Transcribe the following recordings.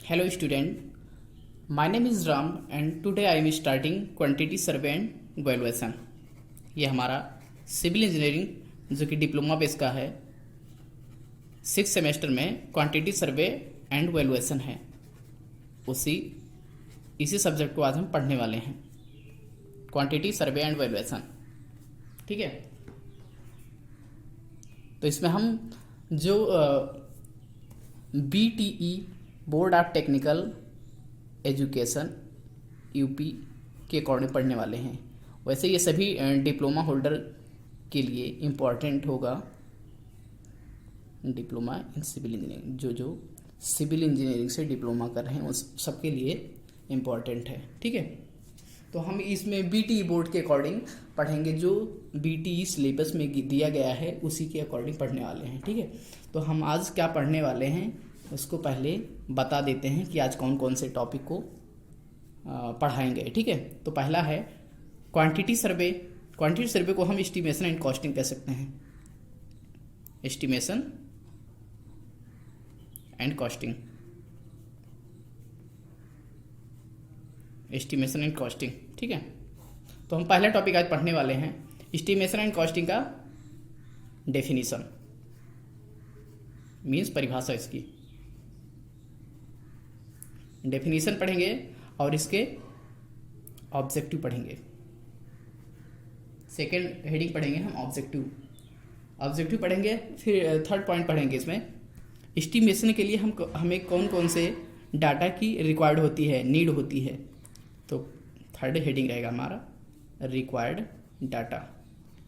Hello student, my name is Ram and today I am starting quantity survey and valuation। ये हमारा civil engineering जो कि diploma base का है, 6 semester में क्वांटिटी सर्वे एंड वैल्यूएशन है। इसी सब्जेक्ट को आज हम पढ़ने वाले हैं, क्वांटिटी सर्वे एंड वैल्यूएशन। ठीक है, तो इसमें हम जो BTE board of technical education UP के अकॉर्डिंग पढ़ने वाले हैं। वैसे ये सभी डिप्लोमा होल्डर के लिए इम्पॉर्टेंट होगा। डिप्लोमा इन सिविल इंजीनियरिंग, जो सिविल इंजीनियरिंग से डिप्लोमा कर रहे हैं उस सबके लिए इम्पॉर्टेंट है। ठीक है, तो हम इसमें BTE बोर्ड के अकॉर्डिंग पढ़ेंगे, जो BTE सिलेबस में दिया गया है उसी के अकॉर्डिंग पढ़ने वाले हैं। ठीक है, तो हम आज क्या पढ़ने वाले हैं उसको पहले बता देते हैं कि आज कौन कौन से टॉपिक को पढ़ाएंगे। ठीक है, तो पहला है क्वांटिटी सर्वे। क्वांटिटी सर्वे को हम एस्टिमेशन एंड कॉस्टिंग कह सकते हैं। Estimation and costing, estimation and costing. ठीक है, तो हम पहला टॉपिक आज पढ़ने वाले हैं एस्टिमेशन एंड कॉस्टिंग का डेफिनेशन, मीन्स परिभाषा। इसकी डेफिनेशन पढ़ेंगे और इसके ऑब्जेक्टिव पढ़ेंगे। सेकेंड हेडिंग पढ़ेंगे हम ऑब्जेक्टिव पढ़ेंगे। फिर थर्ड पॉइंट पढ़ेंगे इसमें एस्टिमेशन के लिए हमें कौन कौन से डाटा की रिक्वायर्ड होती है, नीड होती है। तो थर्ड हेडिंग रहेगा हमारा रिक्वायर्ड डाटा,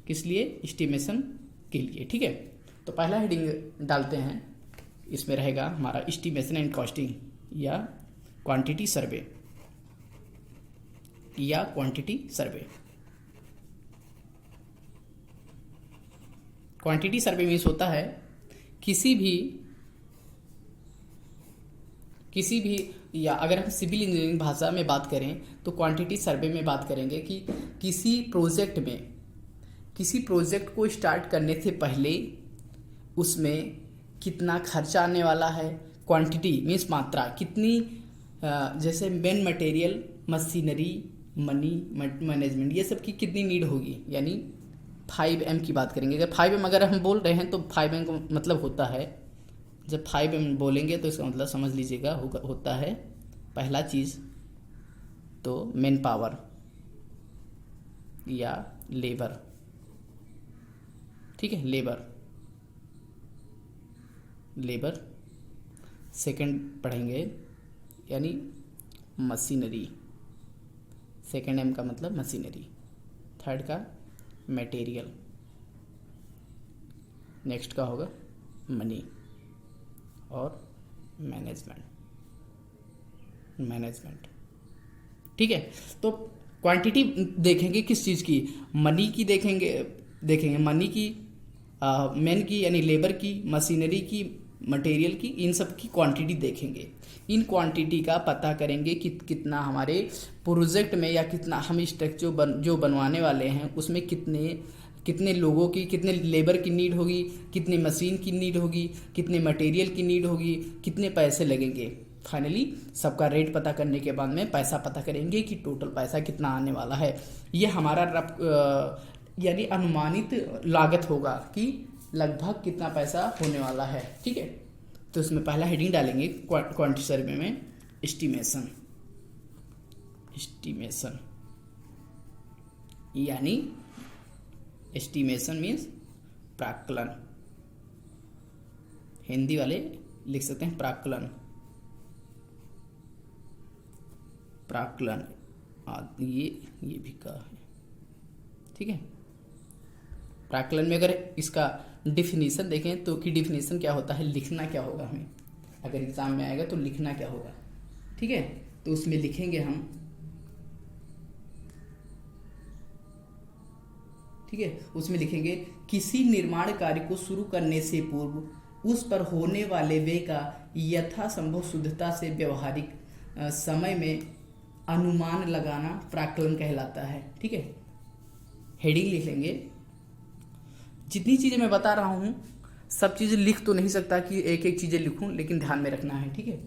किस लिए, एस्टिमेशन के लिए। ठीक है, तो पहला हेडिंग डालते हैं, इसमें रहेगा हमारा एस्टिमेशन एंड कॉस्टिंग या quantity survey quantity survey means होता है किसी भी या अगर हम सिविल इंजीनियरिंग भाषा में बात करें तो क्वांटिटी सर्वे में बात करेंगे कि किसी प्रोजेक्ट को स्टार्ट करने से पहले उसमें कितना खर्चा आने वाला है। क्वांटिटी मीन्स मात्रा, कितनी, जैसे main material, machinery, money, management, ये सब की कितनी नीड होगी। यानी 5M की बात करेंगे। अगर 5M अगर हम बोल रहे हैं तो 5M का मतलब होता है, जब 5M बोलेंगे तो इसका मतलब समझ लीजिएगा होता है पहला चीज़ तो मैन पावर या लेबर। ठीक है, लेबर। सेकंड पढ़ेंगे यानी मशीनरी, सेकंड M का मतलब मशीनरी। थर्ड का मटेरियल, नेक्स्ट का होगा मनी और मैनेजमेंट। ठीक है, तो क्वांटिटी देखेंगे किस चीज़ की, मनी की देखेंगे मनी की, मैन की यानी लेबर की, मशीनरी की, मटेरियल की, इन सब की क्वांटिटी देखेंगे। इन क्वांटिटी का पता करेंगे कि कितना हमारे प्रोजेक्ट में या कितना हम स्ट्रक्चर जो बनवाने वाले हैं उसमें कितने लोगों की, कितने लेबर की नीड होगी, कितने मशीन की नीड होगी, कितने मटेरियल की नीड होगी, कितने पैसे लगेंगे। फाइनली सबका रेट पता करने के बाद में पैसा पता करेंगे कि टोटल पैसा कितना आने वाला है। ये हमारा यानी अनुमानित लागत होगा कि लगभग कितना पैसा होने वाला है। ठीक है, तो इसमें पहला हेडिंग डालेंगे क्वांटिटी सर्वे में एस्टिमेशन यानी एस्टिमेशन मीन्स प्राक्कलन। हिंदी वाले लिख सकते हैं प्राक्कलन ये भी का है। ठीक है, प्राक्कलन में अगर इसका डिफिनीशन देखें तो कि डिफिनीशन क्या होता है, लिखना क्या होगा हमें, अगर एग्जाम में आएगा तो लिखना क्या होगा। ठीक है, तो उसमें लिखेंगे हम, ठीक है, उसमें लिखेंगे किसी निर्माण कार्य को शुरू करने से पूर्व उस पर होने वाले व्यय का यथासंभव शुद्धता से व्यवहारिक समय में अनुमान लगाना प्राक्कलन कहलाता है। ठीक है, हेडिंग लिख लेंगे। जितनी चीज़ें मैं बता रहा हूँ सब चीज़ें लिख तो नहीं सकता कि एक एक चीज़ें लिखूँ, लेकिन ध्यान में रखना है। ठीक है,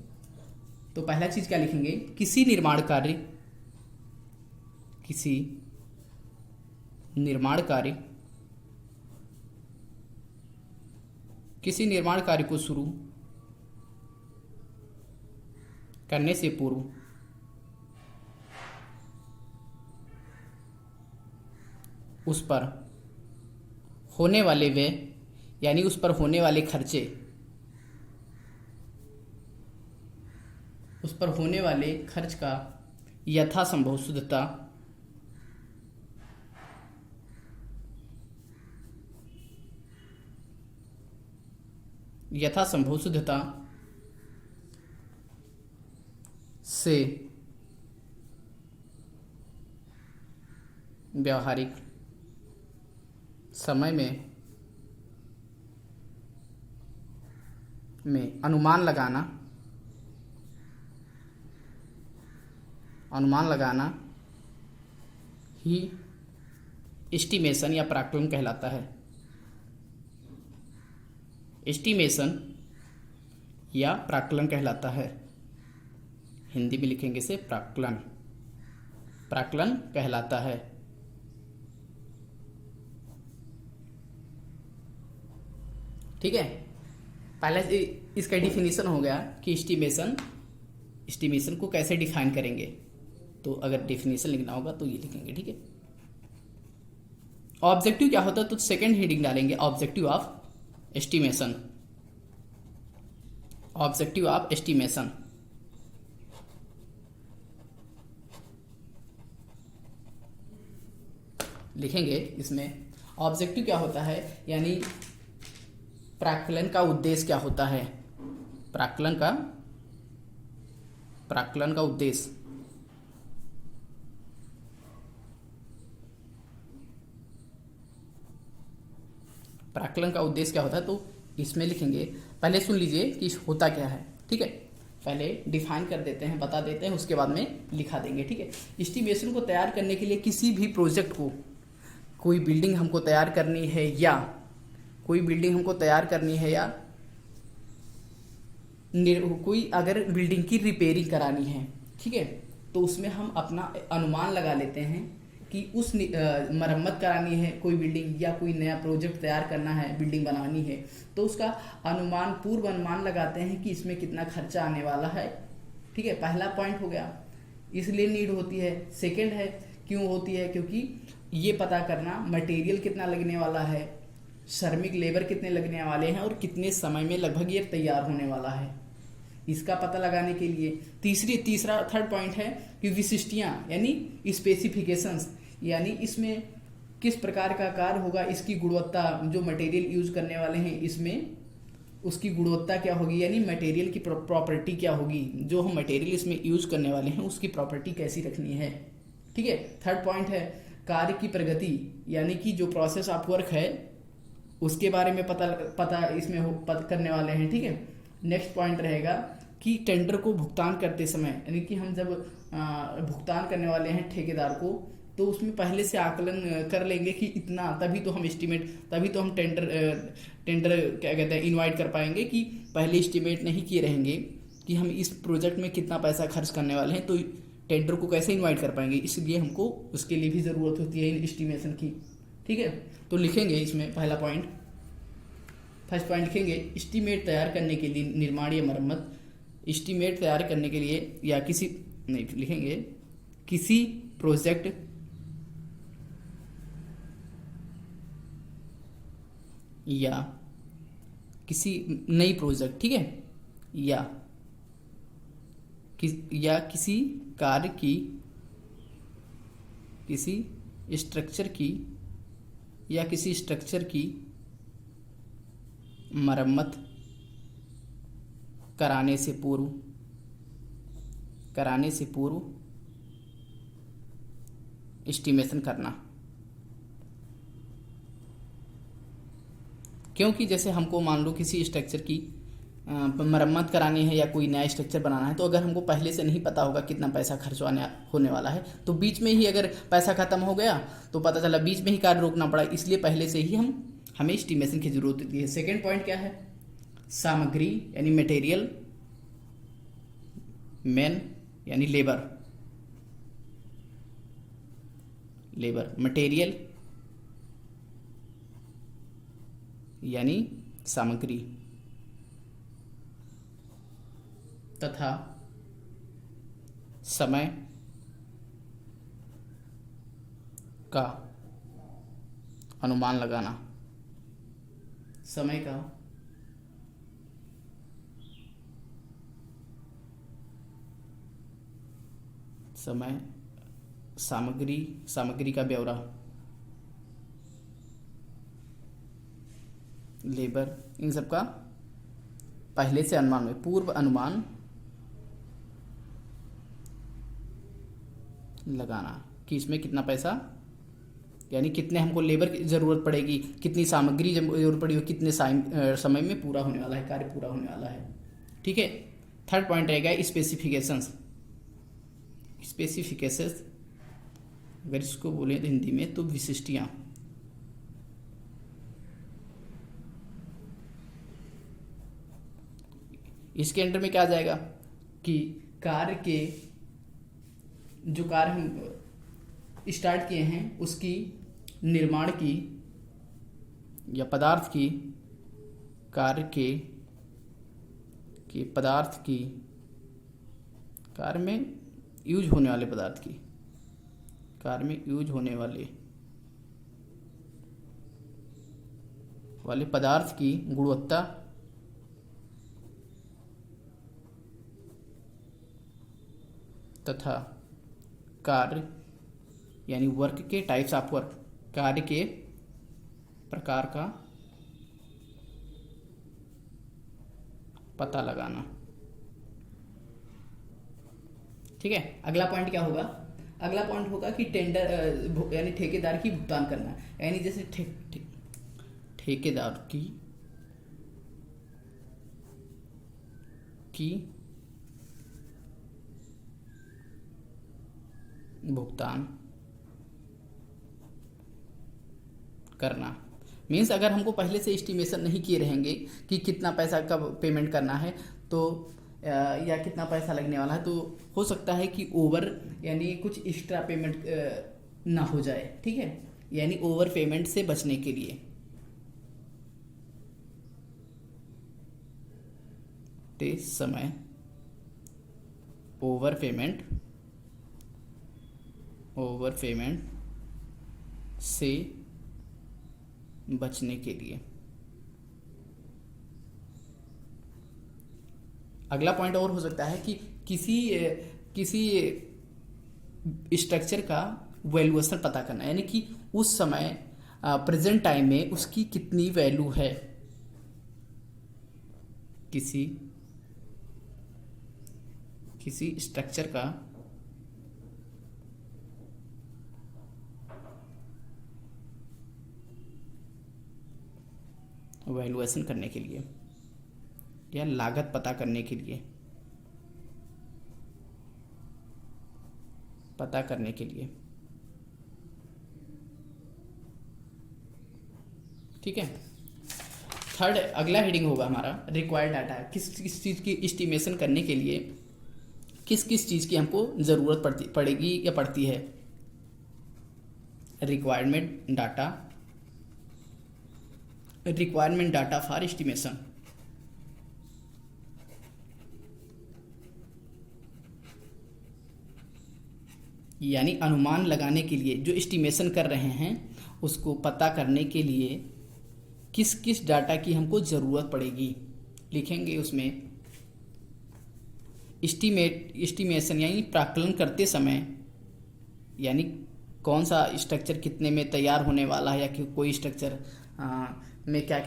तो पहला चीज क्या लिखेंगे, किसी निर्माण कार्य, किसी निर्माण कार्य, किसी निर्माण कार्य को शुरू करने से पूर्व उस पर होने वाले व्यय यानी उस पर होने वाले खर्चे, उस पर होने वाले खर्च का यथासंभव शुद्धता, यथासंभव शुद्धता से व्यावहारिक समय में अनुमान लगाना ही एस्टिमेशन या प्राक्कलन कहलाता है। एस्टिमेशन या प्राक्कलन कहलाता है। हिंदी में लिखेंगे इसे प्राक्कलन, प्राक्कलन कहलाता है। ठीक है, पहले इसका डिफिनीशन हो गया कि एस्टिमेशन को कैसे डिफाइन करेंगे। तो अगर डेफिनेशन लिखना होगा तो ये लिखेंगे। ठीक है, ऑब्जेक्टिव क्या होता है, तो सेकंड हेडिंग डालेंगे objective of estimation, objective of estimation. लिखेंगे इसमें ऑब्जेक्टिव क्या होता है, यानी प्राक्कलन का उद्देश्य क्या होता है, प्राक्कलन का उद्देश्य। प्राक्कलन का उद्देश्य क्या होता है, तो इसमें लिखेंगे, पहले सुन लीजिए कि होता क्या है। ठीक है, पहले डिफाइन कर देते हैं, बता देते हैं, उसके बाद में लिखा देंगे। ठीक है, एस्टिमेशन को तैयार करने के लिए किसी भी प्रोजेक्ट को, कोई बिल्डिंग हमको तैयार करनी है या कोई अगर बिल्डिंग की रिपेयरिंग करानी है, ठीक है, तो उसमें हम अपना अनुमान लगा लेते हैं कि उस मरम्मत करानी है कोई बिल्डिंग या कोई नया प्रोजेक्ट तैयार करना है, बिल्डिंग बनानी है, तो उसका अनुमान, पूर्व अनुमान लगाते हैं कि इसमें कितना खर्चा आने वाला है। ठीक है, पहला पॉइंट हो गया, इसलिए नीड होती है। सेकंड है, क्यों होती है, क्योंकि ये पता करना मटेरियल कितना लगने वाला है, श्रमिक लेबर कितने लगने वाले हैं और कितने समय में लगभग ये तैयार होने वाला है, इसका पता लगाने के लिए। थर्ड पॉइंट है कि विशिष्टियाँ यानी स्पेसिफिकेशंस, यानी इसमें किस प्रकार का कार्य होगा, इसकी गुणवत्ता, जो मटेरियल यूज करने वाले हैं इसमें उसकी गुणवत्ता क्या होगी, यानी मटेरियल की प्रॉपर्टी क्या होगी, जो हम मटेरियल इसमें यूज करने वाले हैं उसकी प्रॉपर्टी कैसी रखनी है। ठीक है, थर्ड पॉइंट है कार्य की प्रगति, यानी कि जो प्रोसेस ऑफ वर्क है उसके बारे में पता इसमें करने वाले हैं। ठीक है, नेक्स्ट पॉइंट रहेगा कि टेंडर को भुगतान करते समय, यानी कि हम जब भुगतान करने वाले हैं ठेकेदार को, तो उसमें पहले से आकलन कर लेंगे कि इतना, तभी तो हम टेंडर क्या कहते हैं इनवाइट कर पाएंगे, कि पहले एस्टिमेट नहीं किए रहेंगे कि हम इस प्रोजेक्ट में कितना पैसा खर्च करने वाले हैं, तो टेंडर को कैसे इनवाइट कर पाएंगे, इसलिए हमको उसके लिए भी ज़रूरत होती है एस्टिमेशन की। ठीक है, तो लिखेंगे इसमें पहला पॉइंट, फर्स्ट पॉइंट लिखेंगे, एस्टिमेट तैयार करने के लिए, निर्माण या मरम्मत, एस्टिमेट तैयार करने के लिए या लिखेंगे किसी प्रोजेक्ट या किसी नई प्रोजेक्ट, ठीक है, या किसी कार्य की, किसी स्ट्रक्चर की मरम्मत कराने से पूर्व एस्टिमेशन करना। क्योंकि जैसे हमको मान लो किसी स्ट्रक्चर की मरम्मत करानी है या कोई नया स्ट्रक्चर बनाना है, तो अगर हमको पहले से नहीं पता होगा कितना पैसा खर्च होने वाला है, तो बीच में ही अगर पैसा खत्म हो गया तो पता चला बीच में ही कार्य रोकना पड़ा, इसलिए पहले से ही हमें एस्टिमेशन की जरूरत होती है। सेकेंड पॉइंट क्या है, सामग्री यानी मटेरियल मैन यानी लेबर, मटेरियल यानी सामग्री, तथा समय का अनुमान लगाना, समय का समय, सामग्री का ब्यौरा, लेबर, इन सब का पहले से अनुमान में पूर्व अनुमान लगाना कि इसमें कितना पैसा यानी कितने हमको लेबर की ज़रूरत पड़ेगी, कितनी सामग्री जरूरत पड़ेगी, कितने समय में पूरा होने वाला है, कार्य पूरा होने वाला है। ठीक है। थर्ड पॉइंट रहेगा स्पेसिफिकेशंस। अगर इसको बोले तो हिंदी में तो विशिष्टियाँ। इसके अंडर में क्या आ जाएगा कि कार्य के जो कार्य हम स्टार्ट किए हैं उसकी निर्माण की या पदार्थ की, कार्य के पदार्थ की, कार्य में यूज होने वाले पदार्थ की, कार्य में यूज होने वाले पदार्थ की गुणवत्ता तथा कार्य यानी वर्क के टाइप्स ऑफ वर्क, कार्य के प्रकार का पता लगाना। ठीक है। अगला पॉइंट क्या होगा? अगला पॉइंट होगा कि टेंडर यानी ठेकेदार की भुगतान करना, यानी जैसे ठेकेदार की भुगतान करना। मीन्स अगर हमको पहले से एस्टिमेशन नहीं किए रहेंगे कि कितना पैसा कब पेमेंट करना है तो या कितना पैसा लगने वाला है, तो हो सकता है कि ओवर यानी कुछ एक्स्ट्रा पेमेंट ना हो जाए। ठीक है। यानी ओवर पेमेंट से बचने के लिए समय ओवर पेमेंट से बचने के लिए। अगला पॉइंट और हो सकता है कि किसी स्ट्रक्चर का वैल्यूएशन पता करना, यानी कि उस समय प्रेजेंट टाइम में उसकी कितनी वैल्यू है। किसी स्ट्रक्चर का वैल्यूएशन करने के लिए या लागत पता करने के लिए, ठीक है। थर्ड अगला हेडिंग होगा हमारा रिक्वायर्ड डाटा। किस चीज़ की एस्टिमेशन करने के लिए किस चीज़ की हमको ज़रूरत पड़ेगी या पड़ती है। रिक्वायरमेंट डाटा फॉर एस्टिमेशन, यानी अनुमान लगाने के लिए जो एस्टिमेशन कर रहे हैं उसको पता करने के लिए किस डाटा की हमको ज़रूरत पड़ेगी। लिखेंगे उसमें एस्टिमेशन यानी प्राकलन करते समय, यानी कौन सा स्ट्रक्चर कितने में तैयार होने वाला है, या कि कोई स्ट्रक्चर में क्या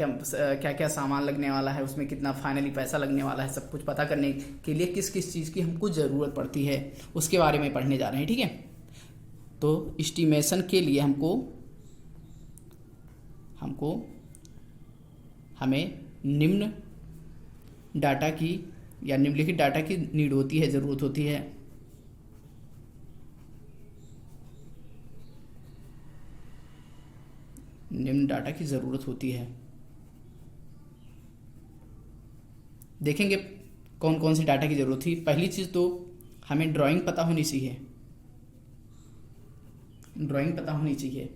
क्या सामान लगने वाला है, उसमें कितना फाइनली पैसा लगने वाला है, सब कुछ पता करने के लिए किस चीज़ की हमको ज़रूरत पड़ती है उसके बारे में पढ़ने जा रहे हैं। ठीक है। तो एस्टिमेशन के लिए हमें निम्न डाटा की या निम्नलिखित डाटा की नीड होती है, ज़रूरत होती है। निम्न डाटा की ज़रूरत होती है। देखेंगे कौन कौन सी डाटा की ज़रूरत थी। पहली चीज़ तो हमें ड्राइंग पता होनी चाहिए, ड्राइंग पता होनी चाहिए।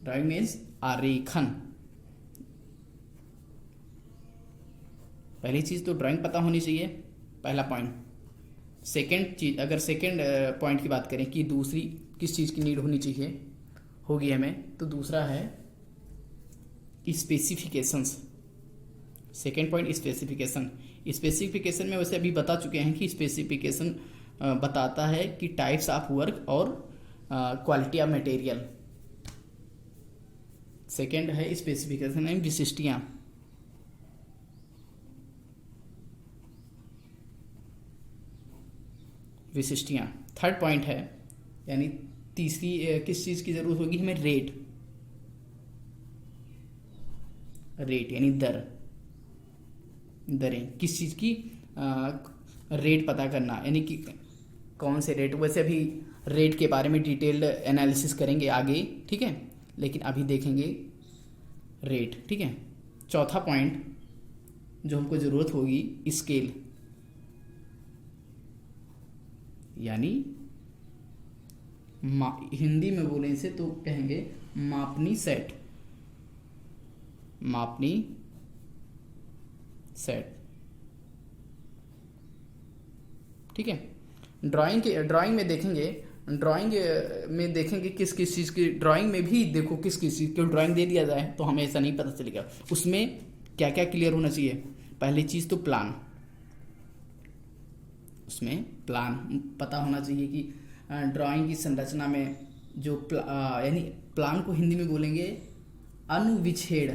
ड्राइंग मीन्स आरेखन। पहली चीज़ तो ड्राइंग पता होनी चाहिए, पहला पॉइंट। सेकंड चीज, अगर सेकंड पॉइंट की बात करें कि दूसरी किस चीज़ की नीड होनी चाहिए होगी हमें, तो दूसरा है specifications. Second point specification. Specification में वैसे अभी बता चुके हैं कि स्पेसिफिकेशन बताता है कि टाइप्स ऑफ वर्क और क्वालिटी ऑफ मटेरियल। सेकंड है स्पेसिफिकेशन एंड विशिष्टियाँ। विशिष्टियाँ थर्ड पॉइंट है, यानी तीसरी किस चीज़ की ज़रूरत होगी हमें, रेट। रेट यानी दर, दरें, किस चीज़ की रेट पता करना, यानी कि कौन से रेट। वैसे अभी रेट के बारे में डिटेल्ड एनालिसिस करेंगे आगे, ठीक है, लेकिन अभी देखेंगे रेट, ठीक है। चौथा पॉइंट जो हमको ज़रूरत होगी, स्केल, यानी हिंदी में बोले इसे तो कहेंगे मापनी सेट। मापनी सेट, ठीक है। ड्राइंग में देखेंगे, ड्राइंग में देखेंगे किस किस चीज़ की, ड्राइंग में भी देखो किस किस चीज़ की ड्राइंग दे दिया जाए तो हमें ऐसा नहीं पता चलेगा उसमें क्या क्या क्लियर होना चाहिए। पहली चीज़ तो प्लान, उसमें प्लान पता होना चाहिए कि ड्राइंग की संरचना में जो यानी प्लान को हिंदी में बोलेंगे अनुविच्छेद,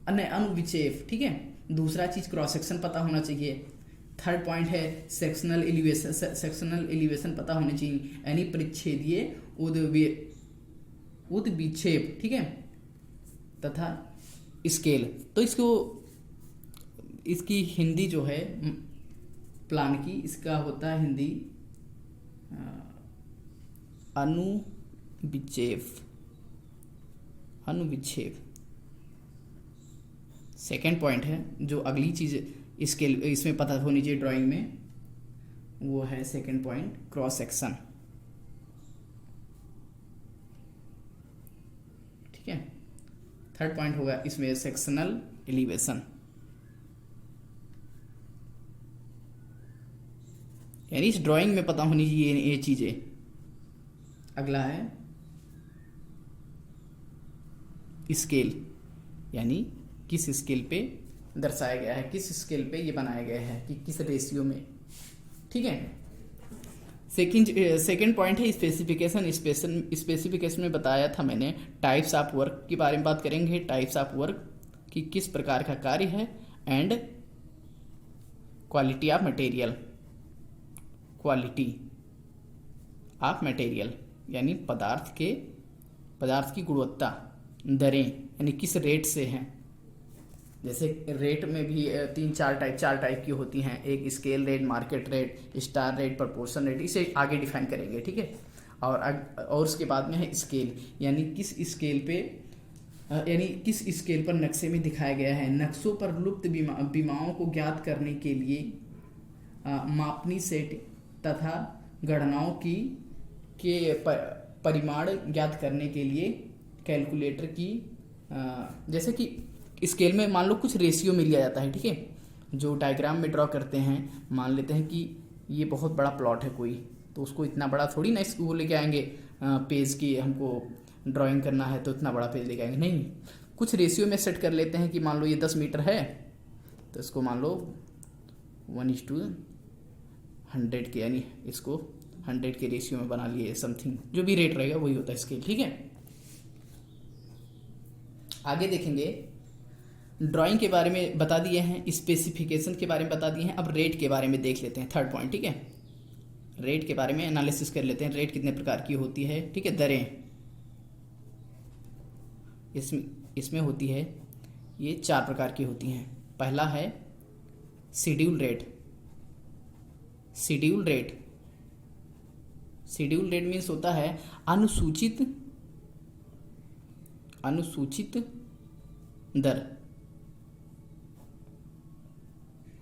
अनुविक्षेप, ठीक है। दूसरा चीज़ क्रॉस सेक्शन पता होना चाहिए। थर्ड पॉइंट है सेक्शनल एलिवेशन। सेक्शनल एलिवेशन पता होनी चाहिए, यानी परिच्छेदीय उद्विक्षेप, ठीक है, तथा स्केल। तो इसकी हिंदी जो है प्लान की, इसका होता है हिंदी अनुविक्षेप। अनुविक्षेप सेकेंड पॉइंट है। जो अगली चीज़ स्केल इसमें पता होनी चाहिए ड्राइंग में, वो है सेकेंड पॉइंट क्रॉस सेक्शन, ठीक है। थर्ड पॉइंट होगा इसमें सेक्शनल एलिवेशन, यानी इस ड्राइंग में पता होनी चाहिए ये चीज़ें। अगला है स्केल, यानी किस स्केल पे दर्शाया गया है, किस स्केल पे ये बनाया गया है, कि किस रेशियो में, ठीक है। सेकंड पॉइंट है स्पेसिफिकेशन। स्पेसिफिकेशन में बताया था मैंने टाइप्स ऑफ वर्क के बारे में बात करेंगे। टाइप्स ऑफ वर्क कि किस प्रकार का कार्य है, and quality of material. Quality of material यानी पदार्थ की गुणवत्ता। दरें यानी किस रेट से हैं, जैसे रेट में भी चार टाइप की होती हैं। एक scale rate, market rate, star rate, proportion rate, इसे आगे डिफाइन करेंगे, ठीक है। और उसके बाद में है स्केल, यानी किस स्केल पे, यानी किस स्केल पर नक्शे में दिखाया गया है। नक्शों पर लुप्त बीमाओं को ज्ञात करने के लिए मापनी सेट तथा गणनाओं के परिमाण ज्ञात करने के लिए कैलकुलेटर की, जैसे कि स्केल में मान लो कुछ रेशियो में लिया जाता है, ठीक है। जो डायग्राम में ड्रॉ करते हैं, मान लेते हैं कि ये बहुत बड़ा प्लॉट है कोई, तो उसको इतना बड़ा थोड़ी ना वो लेके आएंगे पेज की, हमको ड्राइंग करना है तो इतना बड़ा पेज लेके आएंगे, नहीं। कुछ रेशियो में सेट कर लेते हैं कि मान लो ये 10 मीटर है, तो इसको मान लो 1:100 के, यानी इसको 100 के रेशियो में बना लिए, समथिंग जो भी रेट रहेगा वही होता है स्केल, ठीक है। आगे देखेंगे, ड्राइंग के बारे में बता दिए हैं, स्पेसिफिकेशन के बारे में बता दिए हैं। अब रेट के बारे में देख लेते हैं, थर्ड पॉइंट, ठीक है। रेट के बारे में एनालिसिस कर लेते हैं, रेट कितने प्रकार की होती है, ठीक है। दरें इसमें होती है, ये 4 प्रकार की होती हैं। पहला है schedule rate. Schedule rate means होता है अनुसूचित दर।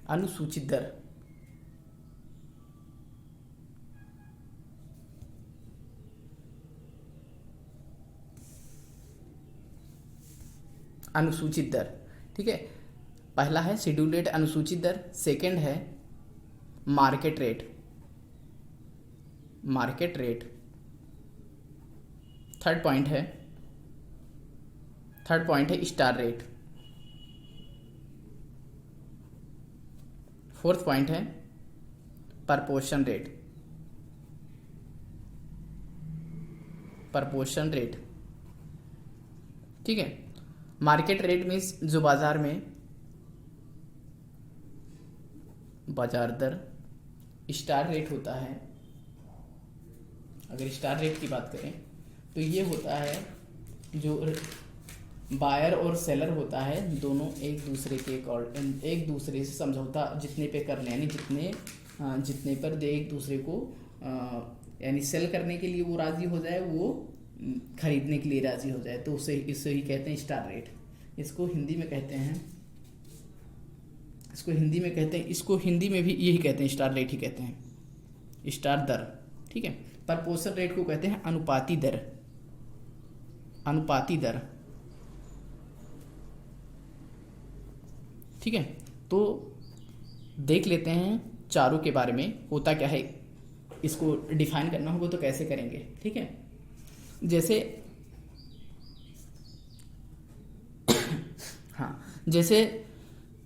अनुसूचित दर अनुसूचित दर। ठीक है, पहला है शेड्यूल रेट अनुसूचित दर, सेकंड है market rate, market rate, third point है स्टार रेट, फोर्थ पॉइंट है प्रपोर्शन रेट, प्रपोर्शन रेट। ठीक है, मार्केट रेट मीन्स जो बाजार में बाजार दर, स्टार रेट होता है, अगर स्टार रेट की बात करें तो ये होता है जो बायर और सेलर होता है, दोनों एक दूसरे से समझौता जितने पे कर लें, यानी जितने पर दे एक दूसरे को यानी सेल करने के लिए वो राजी हो जाए, वो खरीदने के लिए राजी हो जाए, तो इससे ही कहते हैं स्टार रेट। इसको हिंदी में भी यही कहते हैं, स्टार रेट ही कहते हैं, स्टार दर। ठीक है, प्रपोर्शन रेट को कहते हैं अनुपाती दर, अनुपाती दर। ठीक है, तो देख लेते हैं चारों के बारे में होता क्या है, इसको डिफाइन करना होगा तो कैसे करेंगे। ठीक है, जैसे हाँ, जैसे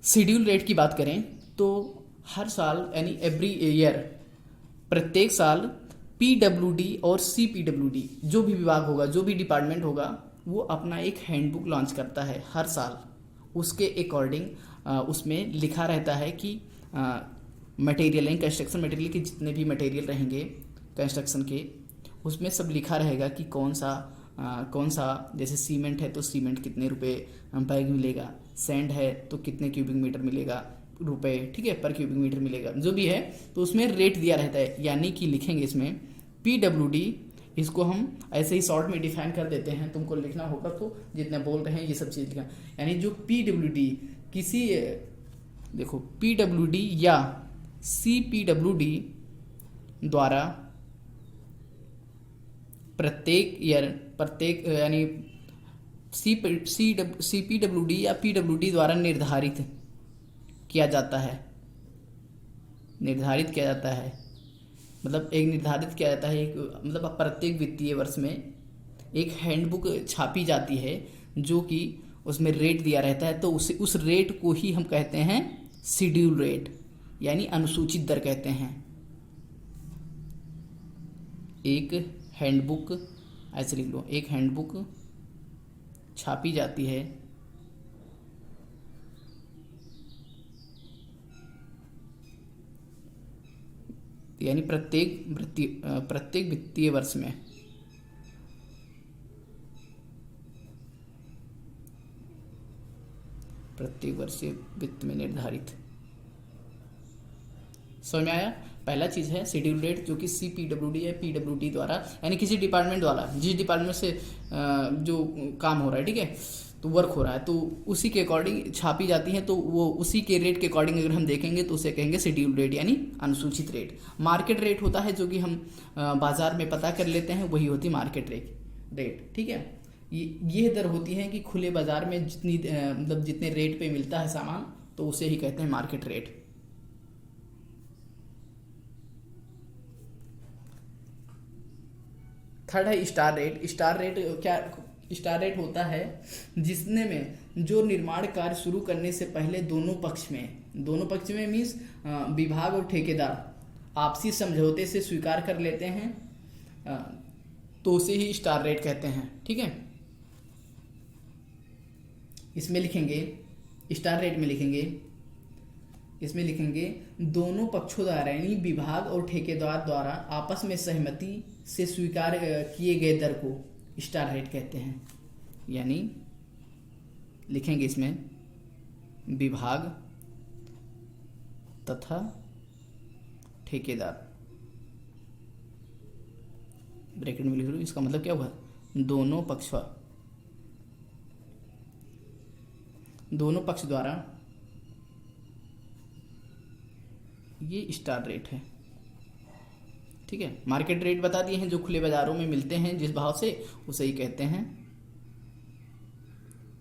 शेड्यूल रेट की बात करें तो हर साल यानी एवरी ईयर, प्रत्येक साल पीडब्ल्यूडी और सीपीडब्ल्यूडी जो भी विभाग होगा, जो भी डिपार्टमेंट होगा, वो अपना एक हैंडबुक लॉन्च करता है हर साल। उसके अकॉर्डिंग उसमें लिखा रहता है कि मटेरियल यानी कंस्ट्रक्शन मटेरियल के जितने भी मटेरियल रहेंगे कंस्ट्रक्शन के, उसमें सब लिखा रहेगा कि कौन सा जैसे सीमेंट है तो सीमेंट कितने रुपए बैग मिलेगा, सैंड है तो कितने क्यूबिक मीटर मिलेगा रुपए, ठीक है, पर क्यूबिक मीटर मिलेगा, जो भी है, तो उसमें रेट दिया रहता है। यानी कि लिखेंगे इसमें पीडब्ल्यूडी, इसको हम ऐसे ही शॉर्ट में डिफाइन कर देते हैं, तुमको लिखना होगा तो जितना बोल रहे हैं ये सब चीज़ लिखा, यानी जो पीडब्ल्यूडी किसी देखो पीडब्ल्यूडी या सीपीडब्ल्यूडी द्वारा प्रत्येक यानी सीपीडब्ल्यूडी या पीडब्ल्यूडी द्वारा निर्धारित किया जाता है, मतलब मतलब प्रत्येक वित्तीय वर्ष में एक हैंडबुक छापी जाती है जो कि उसमें रेट दिया रहता है, तो उस रेट को ही हम कहते हैं शेड्यूल रेट यानी अनुसूचित दर कहते हैं। एक हैंडबुक, ऐसे लिख लो, एक हैंडबुक छापी जाती है यानी प्रत्येक वित्तीय वर्ष में प्रत्येक वर्षीय वित्त में निर्धारित। समझ में आया? पहला चीज है शेड्यूल रेट जो कि सीपीडब्ल्यूडी या पीडब्ल्यूडी द्वारा यानी किसी डिपार्टमेंट द्वारा, जिस डिपार्टमेंट से जो काम हो रहा है, ठीक है, तो वर्क हो रहा है, तो उसी के अकॉर्डिंग छापी जाती है, तो वो उसी के रेट के अकॉर्डिंग अगर हम देखेंगे तो उसे कहेंगे शेड्यूल रेट यानी अनुसूचित रेट। मार्केट रेट होता है जो कि हम बाजार में पता कर लेते हैं, वही होती मार्केट रेट। ठीक है, ये दर होती है कि खुले बाजार में मतलब जितने रेट पे मिलता है सामान, तो उसे ही कहते हैं मार्केट रेट। थर्ड है स्टार रेट। स्टार रेट होता है जिसने में जो निर्माण कार्य शुरू करने से पहले दोनों पक्ष में मीन्स विभाग और ठेकेदार आपसी समझौते से स्वीकार कर लेते हैं, तो उसे ही स्टार रेट कहते हैं। ठीक है, इसमें लिखेंगे स्टार रेट में लिखेंगे दोनों पक्षों द्वारा यानी विभाग और ठेकेदार द्वारा आपस में सहमति से स्वीकार किए गए दर को स्टार रेट कहते हैं। यानी लिखेंगे इसमें विभाग तथा ठेकेदार, ब्रैकेट में लिख लो, इसका मतलब क्या हुआ, दोनों पक्ष द्वारा ये स्टार रेट है। ठीक है, मार्केट रेट बता दिए हैं जो खुले बाजारों में मिलते हैं जिस भाव से, उसे ही कहते हैं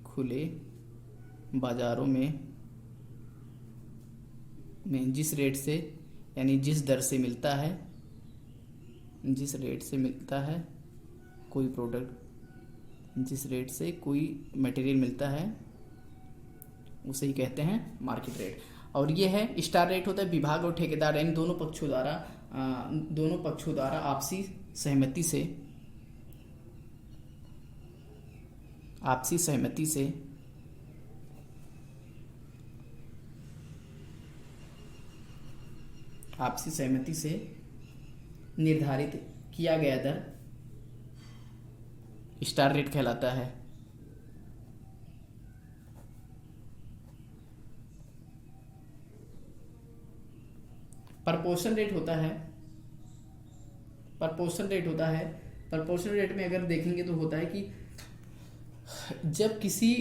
खुले बाज़ारों में जिस रेट से यानी जिस दर से मिलता है, जिस रेट से मिलता है कोई प्रोडक्ट, जिस रेट से कोई मटेरियल मिलता है उसे ही कहते हैं मार्केट रेट। और ये है स्टार रेट होता है विभाग और ठेकेदार यानी दोनों पक्षों द्वारा आपसी सहमति से निर्धारित किया गया दर स्टार रेट कहलाता है। प्रपोर्शन रेट होता है, प्रपोर्शन रेट में अगर देखेंगे तो होता है कि जब किसी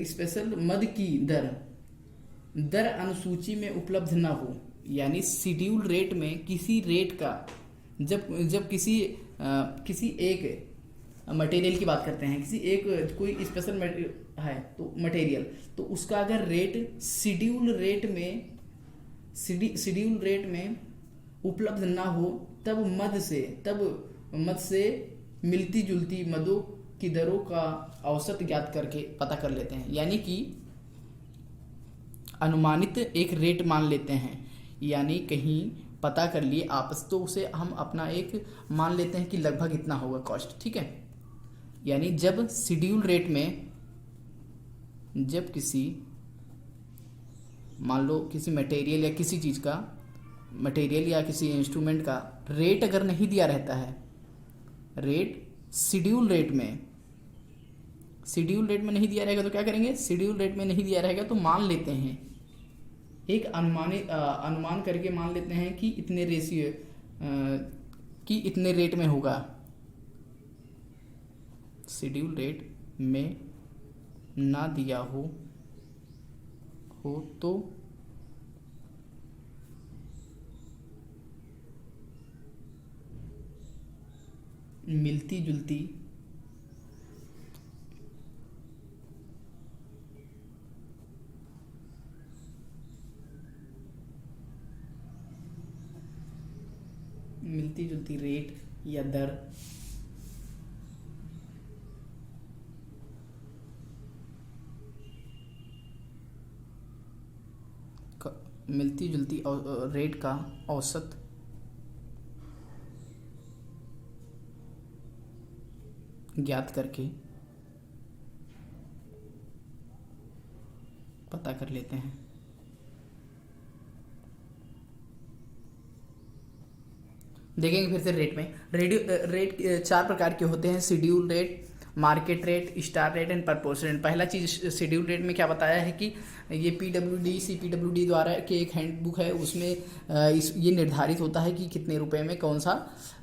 स्पेशल मद की दर अनुसूची में उपलब्ध न हो, यानी शेड्यूल रेट में किसी रेट का जब किसी एक मटेरियल की बात करते हैं, किसी एक कोई स्पेशल है तो मटेरियल, तो उसका अगर रेट शेड्यूल रेट में उपलब्ध ना हो तब मद से मिलती जुलती मदों की दरों का औसत ज्ञात करके पता कर लेते हैं। यानी कि अनुमानित एक रेट मान लेते हैं, यानी कहीं पता कर लिए आपस, तो उसे हम अपना एक मान लेते हैं कि लगभग इतना होगा कॉस्ट, ठीक है। यानी जब शेड्यूल रेट में जब किसी मान लो किसी मटेरियल या किसी चीज़ का मटेरियल या किसी इंस्ट्रूमेंट का रेट अगर नहीं दिया रहता है, रेट शेड्यूल रेट में नहीं दिया रहेगा तो क्या करेंगे, शेड्यूल रेट में नहीं दिया रहेगा तो मान लेते हैं एक अनुमान करके मान लेते हैं कि इतने रेशियो कि इतने रेट में होगा। शेड्यूल रेट में ना दिया हो तो मिलती जुलती रेट या दर मिलती जुलती रेट का औसत ज्ञात करके पता कर लेते हैं। देखेंगे फिर से रेट 4 प्रकार के होते हैं, schedule rate, market rate, star rate and proportion rate. पहला चीज़ शेड्यूल रेट में क्या बताया है कि ये CPWD द्वारा के एक हैंडबुक है, उसमें ये निर्धारित होता है कि कितने रुपए में कौन सा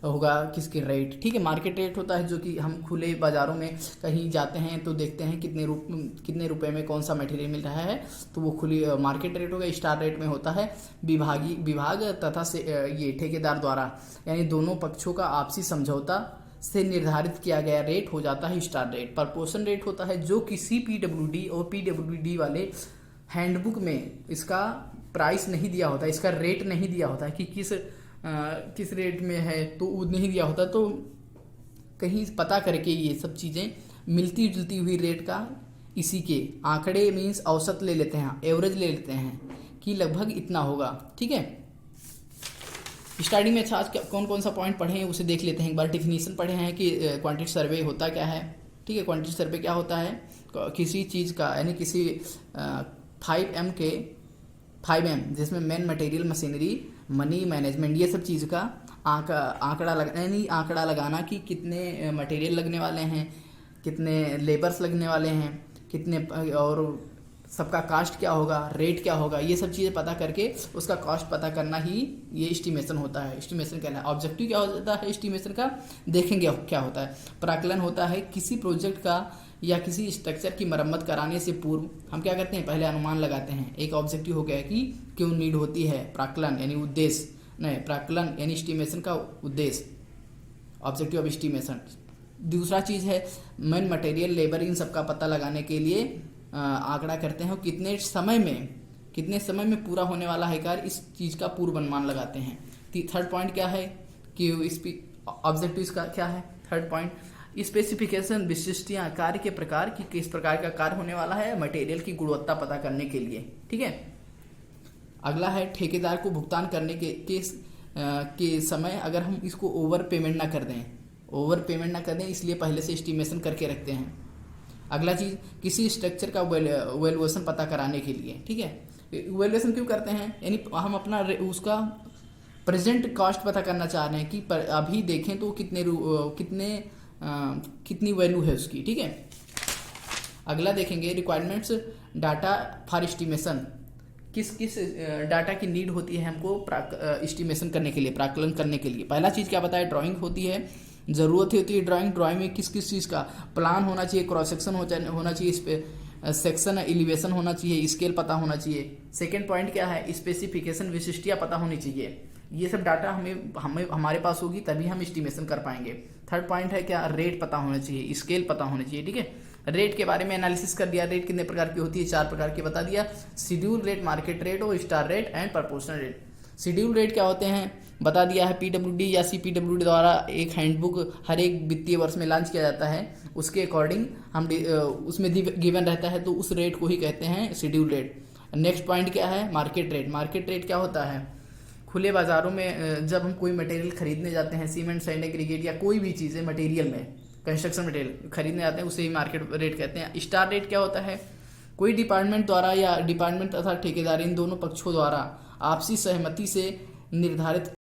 होगा किसके रेट, ठीक है। मार्केट रेट होता है जो कि हम खुले बाज़ारों में कहीं जाते हैं तो देखते हैं कितने रुपए में कौन सा मटेरियल मिल रहा है, तो वो खुली मार्केट रेट होगा। स्टार रेट में होता है विभाग तथा से ये ठेकेदार द्वारा यानी दोनों पक्षों का आपसी समझौता से निर्धारित किया गया रेट हो जाता है स्टार रेट। प्रपोर्शन रेट होता है जो किसी PWD और PWD वाले हैंडबुक में इसका प्राइस नहीं दिया होता, इसका रेट नहीं दिया होता है कि किस रेट में है, तो वो नहीं दिया होता, तो कहीं पता करके ये सब चीज़ें मिलती जुलती हुई रेट का इसी के आंकड़े मीन्स औसत ले लेते हैं, एवरेज ले लेते हैं कि लगभग इतना होगा, ठीक है। स्टार्टिंग में अच्छा आज कौन कौन सा पॉइंट पढ़े हैं उसे देख लेते हैं। एक बार डेफिनेशन पढ़े हैं कि क्वांटिटी सर्वे होता क्या है, ठीक है। क्वांटिटी सर्वे क्या होता है, किसी चीज़ का यानी किसी 5M जिसमें main material, machinery, money management, ये सब चीज़ का आंकड़ा लगाना कि कितने मटेरियल लगने वाले हैं, कितने लेबर्स लगने वाले हैं, कितने और सबका कास्ट क्या होगा, रेट क्या होगा, ये सब चीज़ें पता करके उसका कॉस्ट पता करना ही ये एस्टिमेशन होता है। एस्टिमेशन क्या है, ऑब्जेक्टिव क्या होता है एस्टिमेशन का, देखेंगे क्या होता है। प्राक्कलन होता है किसी प्रोजेक्ट का या किसी स्ट्रक्चर की मरम्मत कराने से पूर्व हम क्या करते हैं, पहले अनुमान लगाते हैं। एक ऑब्जेक्टिव हो गया कि क्यों नीड होती है, प्राक्कलन यानी उद्देश्य, नहीं प्राक्कलन यानी एस्टिमेशन का उद्देश्य, ऑब्जेक्टिव ऑफ एस्टिमेशन दूसरा चीज़ है मैन मटेरियल लेबर, इन सब का पता लगाने के लिए आंकड़ा करते हैं, कितने समय में पूरा होने वाला है कार्य, इस चीज़ का पूर्वानुमान लगाते हैं। थर्ड पॉइंट क्या है कि ऑब्जेक्टिव इसका क्या है, थर्ड पॉइंट स्पेसिफिकेशन, विशिष्टियाँ, कार्य के प्रकार कि किस प्रकार का कार्य होने वाला है, मटेरियल की गुणवत्ता पता करने के लिए। ठीक है, अगला है ठेकेदार को भुगतान करने के समय अगर हम इसको ओवर पेमेंट ना कर दें इसलिए पहले से एस्टिमेशन करके रखते हैं। अगला चीज़ किसी स्ट्रक्चर का वैल्यूएशन पता कराने के लिए। ठीक है, वैल्यूएशन क्यों करते हैं, यानी हम अपना उसका प्रेजेंट कॉस्ट पता करना चाह रहे हैं कि अभी देखें तो कितनी वैल्यू है उसकी। ठीक है, अगला देखेंगे रिक्वायरमेंट्स डाटा फॉर एस्टिमेशन, किस डाटा की नीड होती है हमको एस्टिमेशन करने के लिए, प्राकलन करने के लिए। पहला चीज़ क्या बताया, ड्राइंग होती है, ज़रूरत होती है ड्राइंग में किस चीज़ का प्लान होना चाहिए, क्रॉस सेक्शन होना चाहिए, इस पे सेक्शन एलिवेशन होना चाहिए, स्केल पता होना चाहिए। सेकेंड पॉइंट क्या है, स्पेसिफिकेशन, विशिष्टियाँ पता होनी चाहिए। ये सब डाटा हमें हमारे पास होगी तभी हम एस्टिमेशन कर पाएंगे। थर्ड पॉइंट है क्या, रेट पता होना चाहिए, स्केल पता होना चाहिए। ठीक है, रेट के बारे में एनालिसिस कर दिया, रेट कितने प्रकार की होती है, 4 प्रकार की बता दिया, शेड्यूल रेट, मार्केट रेट और star rate and proportional rate. Schedule rate क्या होते हैं बता दिया है, पीडब्ल्यूडी या सीपीडब्ल्यूडी द्वारा एक हैंडबुक हर एक वित्तीय वर्ष में लॉन्च किया जाता है, उसके अकॉर्डिंग हम उसमें गिवन रहता है, तो उस रेट को ही कहते हैं शेड्यूल रेट। नेक्स्ट पॉइंट क्या है, मार्केट रेट। मार्केट रेट क्या होता है, खुले बाज़ारों में जब हम कोई मटेरियल खरीदने जाते हैं, सीमेंट, सैंड, एग्रीगेट या कोई भी चीज़ें मटेरियल में, कंस्ट्रक्शन मटेरियल खरीदने जाते हैं, उसे ही मार्केट रेट कहते हैं। स्टार रेट क्या होता है, कोई डिपार्टमेंट द्वारा या डिपार्टमेंट तथा ठेकेदार इन दोनों पक्षों द्वारा आपसी सहमति से निर्धारित